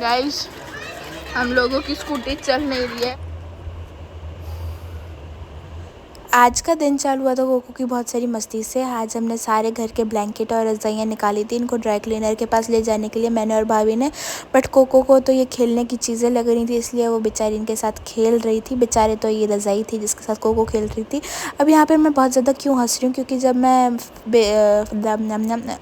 Guys, हम लोगों की स्कूटी चल नहीं रही है। आज का दिन चालू हुआ था कोको की बहुत सारी मस्ती से। आज हमने सारे घर के ब्लैंकेट और रजाइयाँ निकाली थी इनको ड्राई क्लीनर के पास ले जाने के लिए, मैंने और भाभी ने। बट कोको को तो ये खेलने की चीज़ें लग रही थी, इसलिए वो बेचारी इनके साथ खेल रही थी। बेचारे तो ये रज़ाई थी जिसके साथ कोको खेल रही थी। अब यहाँ पर मैं बहुत ज़्यादा क्यों हंस रही हूँ, क्योंकि जब मैं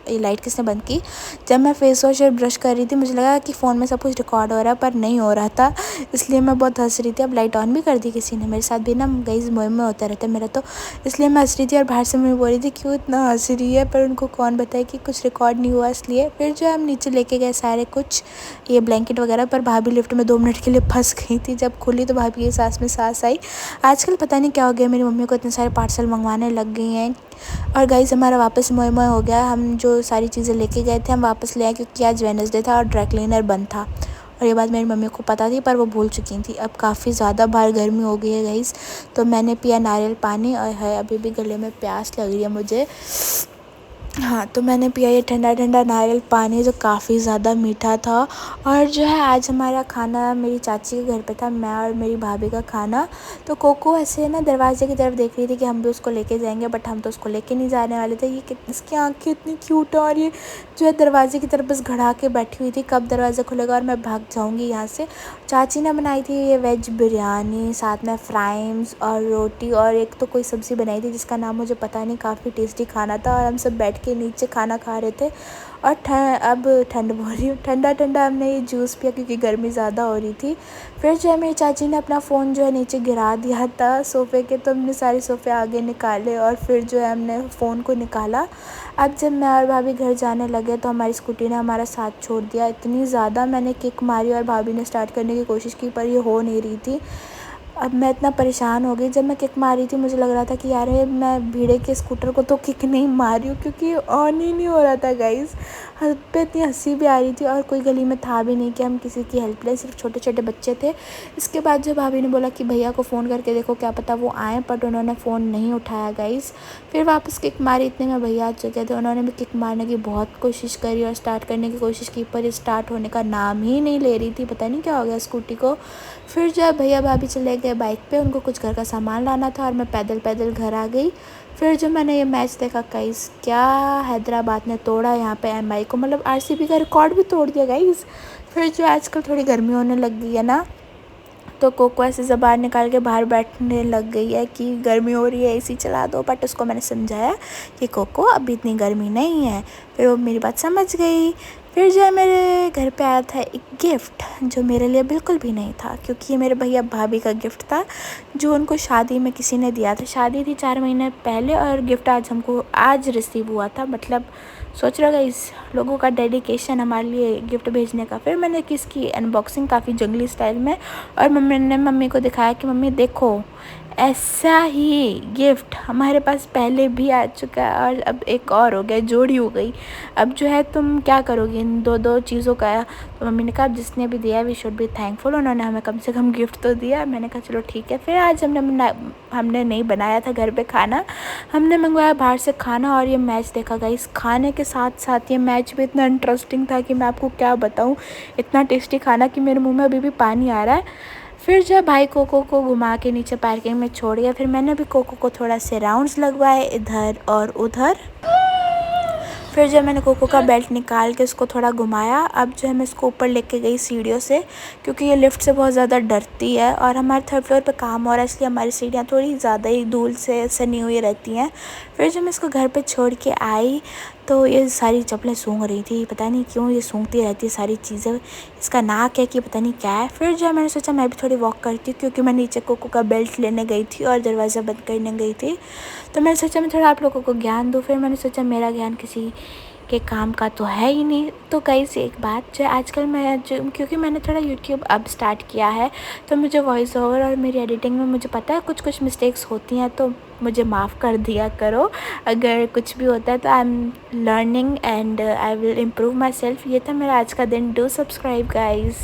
ये लाइट किसने बंद की, जब मैं फेस वॉश और ब्रश कर रही थी मुझे लगा कि फ़ोन में सब कुछ रिकॉर्ड हो रहा है, पर नहीं हो रहा था, इसलिए मैं बहुत हंस रही थी। अब लाइट ऑन भी कर दी किसी ने, मेरे साथ भी ना गाइस मुँह में होता रहता है मेरा, तो इसलिए मैं हंस रही थी। और बाहर से मैं बोल रही थी क्यों इतना हंस रही है, पर उनको कौन बताए कि कुछ रिकॉर्ड नहीं हुआ। इसलिए फिर जो है हम नीचे लेके गए सारे कुछ ये ब्लैंकेट वगैरह, पर भाभी लिफ्ट में 2 मिनट के लिए फंस गई थी। जब खुली तो भाभी की सांस में सांस आई। आजकल पता नहीं क्या हो गया, मेरी मम्मी को इतने सारे पार्सल मंगवाने लग गई हैं। और गाइस हमारा वापस मोए मोए हो गया, हम जो सारी चीज़ें लेके गए थे हम वापस ले आए, क्योंकि आज वेडनेसडे था और ड्राई क्लीनर बंद था। और ये बात मेरी मम्मी को पता थी पर वो भूल चुकी थी। अब काफ़ी ज़्यादा बाहर गर्मी हो गई है गाइस, तो मैंने पिया नारियल पानी, और है अभी भी गले में प्यास लग रही है मुझे। हाँ, तो मैंने पिया ये ठंडा ठंडा नारियल पानी जो काफ़ी ज़्यादा मीठा था। और जो है आज हमारा खाना मेरी चाची के घर पे था, मैं और मेरी भाभी का खाना। तो कोको ऐसे ना दरवाजे की तरफ देख रही थी कि हम भी उसको लेके जाएंगे, बट हम तो उसको लेके नहीं जाने वाले थे। ये इसकी आंखें इतनी क्यूट है, और ये जो है दरवाजे की तरफ बस घड़ा के बैठी हुई थी, कब दरवाज़ा खुलेगा और मैं भाग जाऊँगी यहाँ से। चाची ने बनाई थी ये वेज बिरयानी, साथ में फ्राइम्स और रोटी, और एक तो कोई सब्ज़ी बनाई थी जिसका नाम मुझे पता नहीं। काफ़ी टेस्टी खाना था और हम सब बैठ के नीचे खाना खा रहे थे। और अब ठंड बोल रही हूँ, ठंडा ठंडा हमने ये जूस पिया क्योंकि गर्मी ज़्यादा हो रही थी। फिर जो है मेरी चाची ने अपना फ़ोन जो है नीचे गिरा दिया था सोफ़े के, तो हमने सारे सोफ़े आगे निकाले और फिर जो है हमने फ़ोन को निकाला। अब जब मैं और भाभी घर जाने लगे तो हमारी स्कूटी ने हमारा साथ छोड़ दिया। इतनी ज़्यादा मैंने किक मारी और भाभी ने स्टार्ट करने की कोशिश की, पर ये हो नहीं रही थी। अब मैं इतना परेशान हो गई, जब मैं किक मारी थी मुझे लग रहा था कि यार मैं भीड़े के स्कूटर को तो किक नहीं मार रही हूँ, क्योंकि ऑन ही नहीं हो रहा था गाइस। हद पे इतनी हंसी भी आ रही थी, और कोई गली में था भी नहीं कि हम किसी की हेल्प लें, सिर्फ छोटे छोटे बच्चे थे। इसके बाद जो भाभी ने बोला कि भैया को फ़ोन करके देखो क्या पता वो आएँ, बट उन्होंने फ़ोन नहीं उठाया गाइस। फिर वापस किक मारी, इतने में भैया आ चुके थे। उन्होंने भी किक मारने की बहुत कोशिश करी और स्टार्ट करने की कोशिश की, पर स्टार्ट होने का नाम ही नहीं ले रही थी, पता नहीं क्या हो गया स्कूटी को। फिर जब भैया भाभी चले गए बाइक पे, उनको कुछ घर का सामान लाना था और मैं पैदल पैदल घर आ गई। फिर जो मैंने ये मैच देखा गाइस, क्या हैदराबाद ने तोड़ा यहाँ पे एमआई को, मतलब आरसीबी का रिकॉर्ड भी तोड़ दिया गाइस। फिर जो आजकल थोड़ी गर्मी होने लग गई है ना, तो कोको ऐसे ज़बान निकाल के बाहर बैठने लग गई है कि गर्मी हो रही है एसी चला दो, बट उसको मैंने समझाया कि कोको अभी इतनी गर्मी नहीं है। फिर वो मेरी बात समझ गई। फिर जो है मेरे घर पे आया था एक गिफ्ट जो मेरे लिए बिल्कुल भी नहीं था, क्योंकि ये मेरे भैया भाभी का गिफ्ट था जो उनको शादी में किसी ने दिया था। शादी थी 4 महीने पहले और गिफ्ट आज हमको आज रिसीव हुआ था। मतलब सोच रहा इस लोगों का डेडिकेशन हमारे लिए गिफ्ट भेजने का। फिर मैंने किसकी अनबॉक्सिंग काफ़ी जंगली स्टाइल में, और मम्मी को दिखाया कि मम्मी देखो ऐसा ही गिफ्ट हमारे पास पहले भी आ चुका है, और अब एक और हो गया, जोड़ी हो गई। अब जो है तुम क्या करोगी इन दो चीज़ों का। तो मम्मी ने कहा जिसने भी दिया वी शुड बी थैंकफुल, उन्होंने हमें कम से कम गिफ्ट तो दिया। मैंने कहा चलो ठीक है। फिर आज हमने नहीं बनाया था घर पे खाना, हमने मंगवाया बाहर से खाना और ये मैच देखा गाइस। खाने के साथ साथ ये मैच भी इतना इंटरेस्टिंग था कि मैं आपको क्या बताऊँ। इतना टेस्टी खाना कि मेरे मुँह में अभी भी पानी आ रहा है। फिर जब भाई कोको को घुमा के नीचे पार्किंग में छोड़ गया, फिर मैंने भी कोको को थोड़ा से राउंड्स लगवाए इधर और उधर। फिर जब मैंने कोको का बेल्ट निकाल के उसको थोड़ा घुमाया, अब जो है मैं इसको ऊपर लेके गई सीढ़ियों से, क्योंकि ये लिफ्ट से बहुत ज़्यादा डरती है और हमारे 3rd फ्लोर पे काम हो रहा है, इसलिए हमारी सीढ़ियाँ थोड़ी ज़्यादा ही धूल से सनी हुई रहती हैं। फिर जब मैं इसको घर पे छोड़ के आई तो ये सारी चप्पलें सूंघ रही थी, पता नहीं क्यों ये सूंघती रहती है सारी चीज़ें। इसका नाक है कि पता नहीं क्या है। फिर जो मैंने सोचा मैं भी थोड़ी वॉक करती हूँ, क्योंकि मैं नीचे कोको का बेल्ट लेने गई थी और दरवाज़ा बंद करने गई थी। तो मैंने सोचा मैं थोड़ा आप लोगों को ज्ञान दूँ। फिर मैंने सोचा मेरा ज्ञान किसी के काम का तो है ही नहीं। तो गाइस एक बात जो आजकल मैं क्योंकि मैंने थोड़ा यूट्यूब अब स्टार्ट किया है, तो मुझे वॉइस ओवर और मेरी एडिटिंग में मुझे पता है कुछ मिस्टेक्स होती हैं, तो मुझे माफ़ कर दिया करो अगर कुछ भी होता है। तो I am learning and I will improve my self. ये था मेरा आज का दिन। Do subscribe guys.